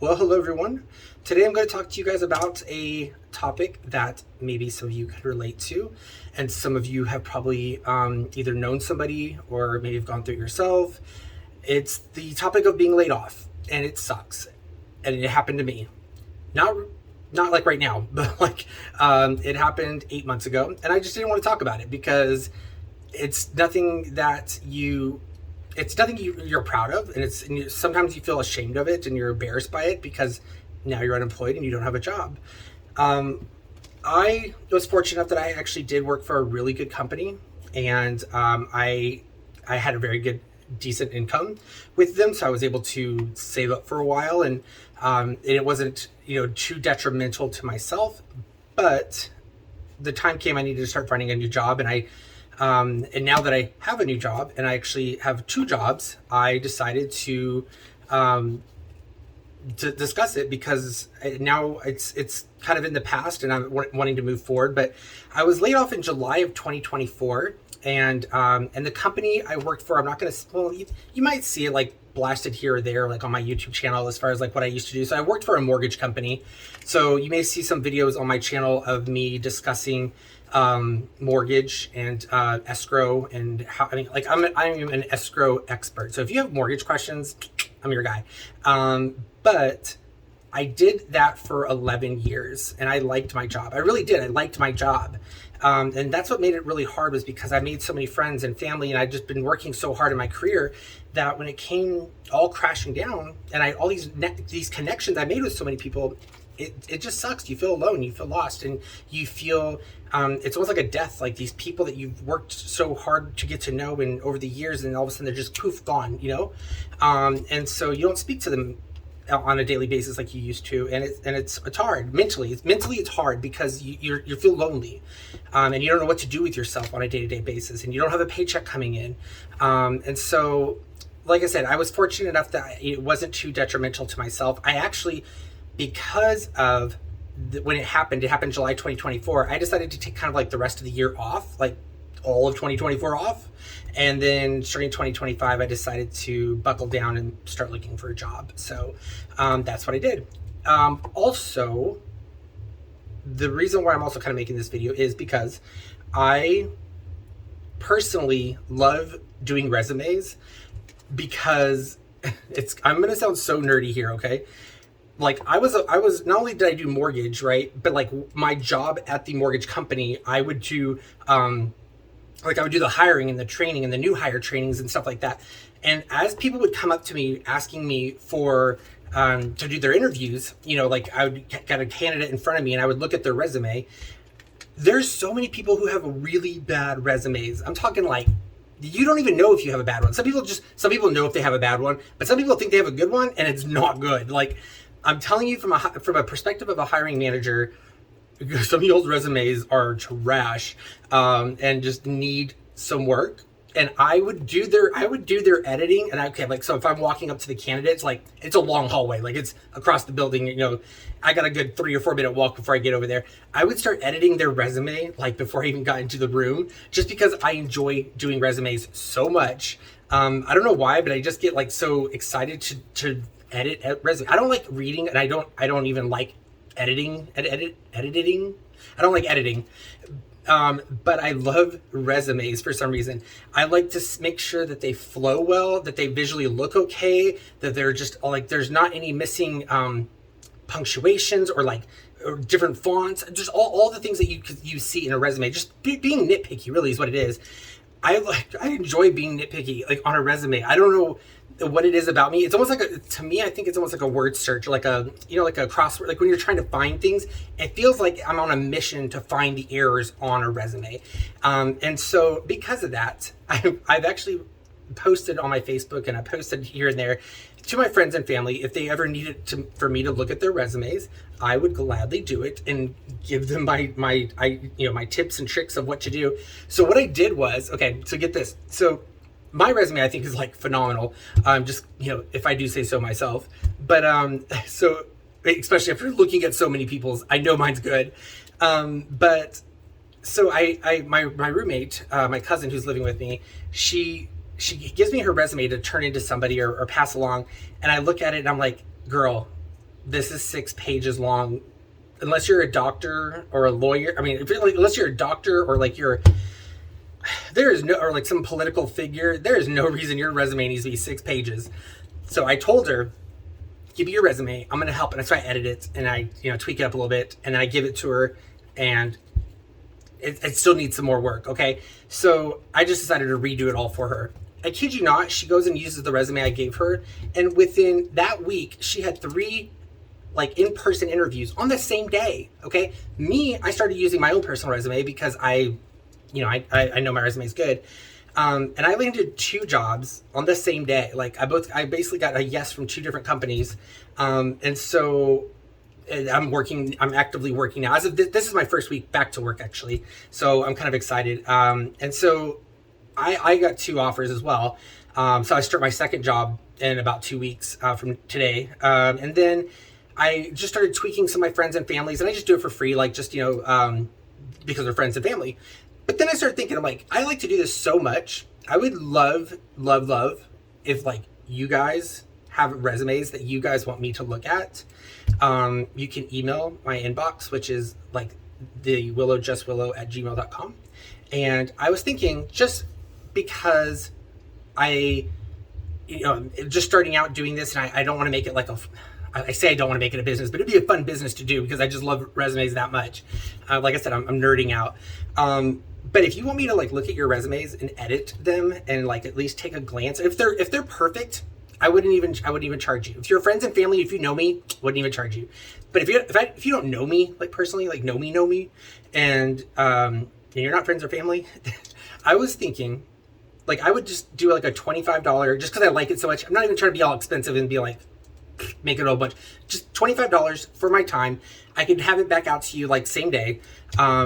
Well, hello everyone. Today I'm going to talk to you guys about a topic that maybe some of you could relate to, and some of you have probably either known somebody or maybe have gone through it yourself. It's the topic of being laid off, and it sucks. And it happened to me. Not like right now, but it happened 8 months ago, and I just didn't want to talk about it because it's nothing that you're proud of, and sometimes you feel ashamed of it and you're embarrassed by it because now you're unemployed and you don't have a job. I was fortunate enough that I actually did work for a really good company, and I had a very good, decent income with them, so I was able to save up for a while, and it wasn't too detrimental to myself. But the time came I needed to start finding a new job, and and now that I have a new job, and I actually have two jobs, I decided to discuss it because now it's kind of in the past, and I'm wanting to move forward. But I was laid off in July of 2024, and the company I worked for, I'm not going to. Well, you might see it like blasted here or there, like on my YouTube channel, as far as like what I used to do. So I worked for a mortgage company, so you may see some videos on my channel of me discussing mortgage and escrow, and how I'm an escrow expert. So if you have mortgage questions, I'm your guy. But I did that for 11 years, and I liked my job. I really did. I liked my job. And that's what made it really hard, was because I made so many friends and family, and I'd just been working so hard in my career that when it came all crashing down, and all these connections I made with so many people, it just sucks. You feel alone, you feel lost, and you feel it's almost like a death. Like these people that you've worked so hard to get to know and over the years, and all of a sudden they're just poof gone, and so you don't speak to them on a daily basis like you used to, and it's hard mentally. It's hard because you feel lonely, and you don't know what to do with yourself on a day-to-day basis, and you don't have a paycheck coming in, and so, like I said, I was fortunate enough that it wasn't too detrimental to myself. I actually, because of when it happened July 2024, I decided to take kind of like the rest of the year off, like all of 2024 off. And then starting 2025, I decided to buckle down and start looking for a job. So that's what I did. Also, the reason why I'm also kind of making this video is because I personally love doing resumes, because I'm going to sound so nerdy here, okay? Like I was not only did I do mortgage, right, but like my job at the mortgage company, I would do I would do the hiring and the training and the new hire trainings and stuff like that. And as people would come up to me asking me for to do their interviews, like I would get a candidate in front of me and I would look at their resume. There's so many people who have really bad resumes. I'm talking like, you don't even know if you have a bad one. Some people know if they have a bad one, but some people think they have a good one and it's not good. Like, I'm telling you from a perspective of a hiring manager, some of y'all's resumes are trash, and just need some work. And I would do their editing, and so if I'm walking up to the candidates, like it's a long hallway, like it's across the building, I got a good 3 or 4 minute walk before I get over there. I would start editing their resume like before I even got into the room, just because I enjoy doing resumes so much. I don't know why, but I just get like so excited to edit resume. I don't like reading, and I don't even like editing. I don't like editing. But I love resumes for some reason. I like to make sure that they flow well, that they visually look okay, that they're just like, there's not any missing punctuations or different fonts, just all the things that you see in a resume. Just being nitpicky really is what it is. I enjoy being nitpicky, like on a resume. I don't know what it is about me. It's almost like to me, I think it's almost like a word search, like a crossword. Like when you're trying to find things, it feels like I'm on a mission to find the errors on a resume. And so because of that, I've actually posted on my Facebook, and I posted here and there to my friends and family, if they ever needed for me to look at their resumes, I would gladly do it and give them my tips and tricks of what to do. So what I did was, okay, so get this. So my resume, I think, is like phenomenal. Just, if I do say so myself, but so especially after looking at so many people's, I know mine's good. But so my roommate, my cousin who's living with me, she gives me her resume to turn into somebody or pass along. And I look at it and I'm like, girl, this is 6 pages long. Unless you're a doctor or a lawyer, I mean, if you're like, unless you're a doctor or like there is no, or like some political figure, there is no reason your resume needs to be 6 pages. So I told her, give me your resume. I'm going to help. And so I edit it and I, tweak it up a little bit, and then I give it to her, and it still needs some more work. Okay. So I just decided to redo it all for her. I kid you not, she goes and uses the resume I gave her. And within that week, she had 3 like in-person interviews on the same day. Okay. Me, I started using my own personal resume because I know my resume is good. And I landed 2 jobs on the same day. Like I basically got a yes from 2 different companies. And so I'm actively working now. As of this is my first week back to work, actually. So I'm kind of excited. And so I got 2 offers as well. So I start my second job in about 2 weeks from today. And then I just started tweaking some of my friends and families, and I just do it for free, like just, because they're friends and family. But then I started thinking, I'm like, I like to do this so much. I would love if like you guys have resumes that you guys want me to look at. You can email my inbox, which is like the willowjustwillow@gmail.com. And I was thinking, just because just starting out doing this, and I don't want to make it like I say I don't want to make it a business, but it'd be a fun business to do because I just love resumes that much. Like I said, I'm nerding out. But if you want me to like look at your resumes and edit them and like at least take a glance, if they're perfect, I wouldn't even charge you. If you're friends and family, if you know me, wouldn't even charge you. But if you don't know me, like personally, like know me, and you're not friends or family, I was thinking, like I would just do like a $25, just because I like it so much. I'm not even trying to be all expensive and be like, make it a whole bunch. Just $25 for my time. I could have it back out to you like same day,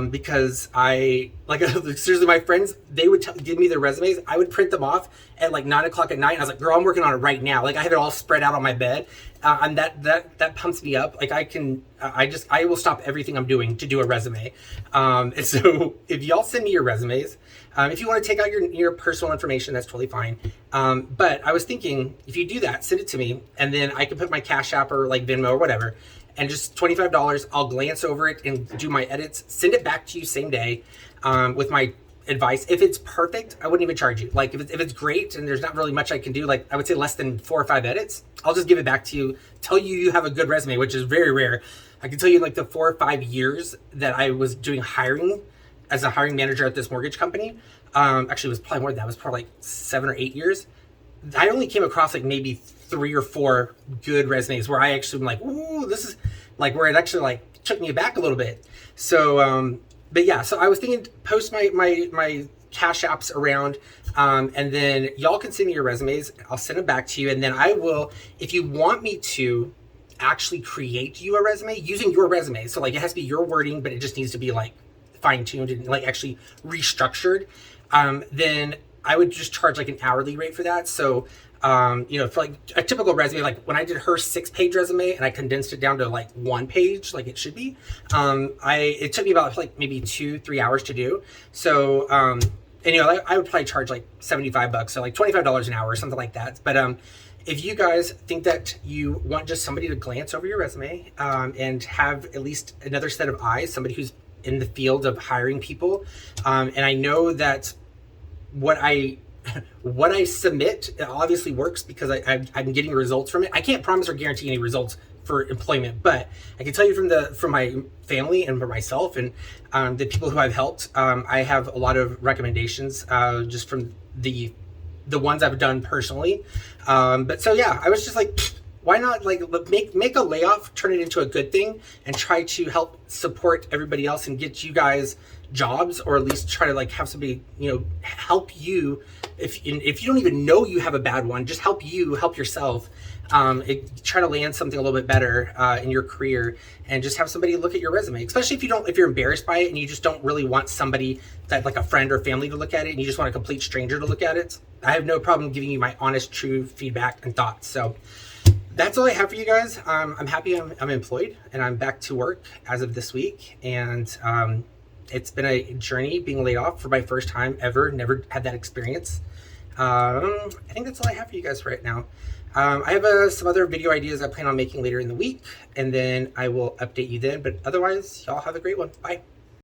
because I like seriously, my friends, they would give me their resumes. I would print them off at like 9 o'clock at night. And I was like, girl, I'm working on it right now. Like I have it all spread out on my bed, and that pumps me up. Like I will stop everything I'm doing to do a resume. And so if y'all send me your resumes, if you want to take out your personal information, that's totally fine. But I was thinking, if you do that, send it to me, and then I can put my CashApp or like Venmo or whatever, and just $25. I'll glance over it and do my edits, send it back to you same day, with my advice. If it's perfect, I wouldn't even charge you. Like if it's great and there's not really much I can do, like I would say less than 4 or 5 edits, I'll just give it back to you, tell you have a good resume, which is very rare. I can tell you, like the 4 or 5 years that I was doing hiring as a hiring manager at this mortgage company, actually it was probably more than that. It was probably like 7 or 8 years. I only came across like maybe 3 or 4 good resumes where I actually am like, ooh, this is like where it actually like took me back a little bit. So, but yeah, so I was thinking, post my cash apps around, and then y'all can send me your resumes. I'll send them back to you, and then I will, if you want me to actually create you a resume using your resume. So like it has to be your wording, but it just needs to be like fine-tuned and like actually restructured. Then I would just charge like an hourly rate for that. So, for like a typical resume, like when I did her 6-page resume and I condensed it down to like 1 page, like it should be, it took me about like maybe 2-3 hours to do. So, I would probably charge like $75, so like $25 an hour or something like that. But, if you guys think that you want just somebody to glance over your resume, and have at least another set of eyes, somebody who's in the field of hiring people, and I know that what I submit obviously works because I'm getting results from it. I can't promise or guarantee any results for employment, but I can tell you from my family and for myself and the people who I've helped, I have a lot of recommendations just from the ones I've done personally. But so yeah, I was just like, why not like make a layoff, turn it into a good thing, and try to help support everybody else and get you guys jobs, or at least try to like have somebody help you if you don't even know you have a bad one, just help yourself, try to land something a little bit better in your career, and just have somebody look at your resume, especially if you're embarrassed by it and you just don't really want somebody that like a friend or family to look at it, and you just want a complete stranger to look at it. I have no problem giving you my honest, true feedback and thoughts. So that's all I have for you guys. I'm happy I'm employed and I'm back to work as of this week. And it's been a journey being laid off for my first time ever. Never had that experience. I think that's all I have for you guys right now. I have some other video ideas I plan on making later in the week, and then I will update you then. But otherwise, y'all have a great one. Bye.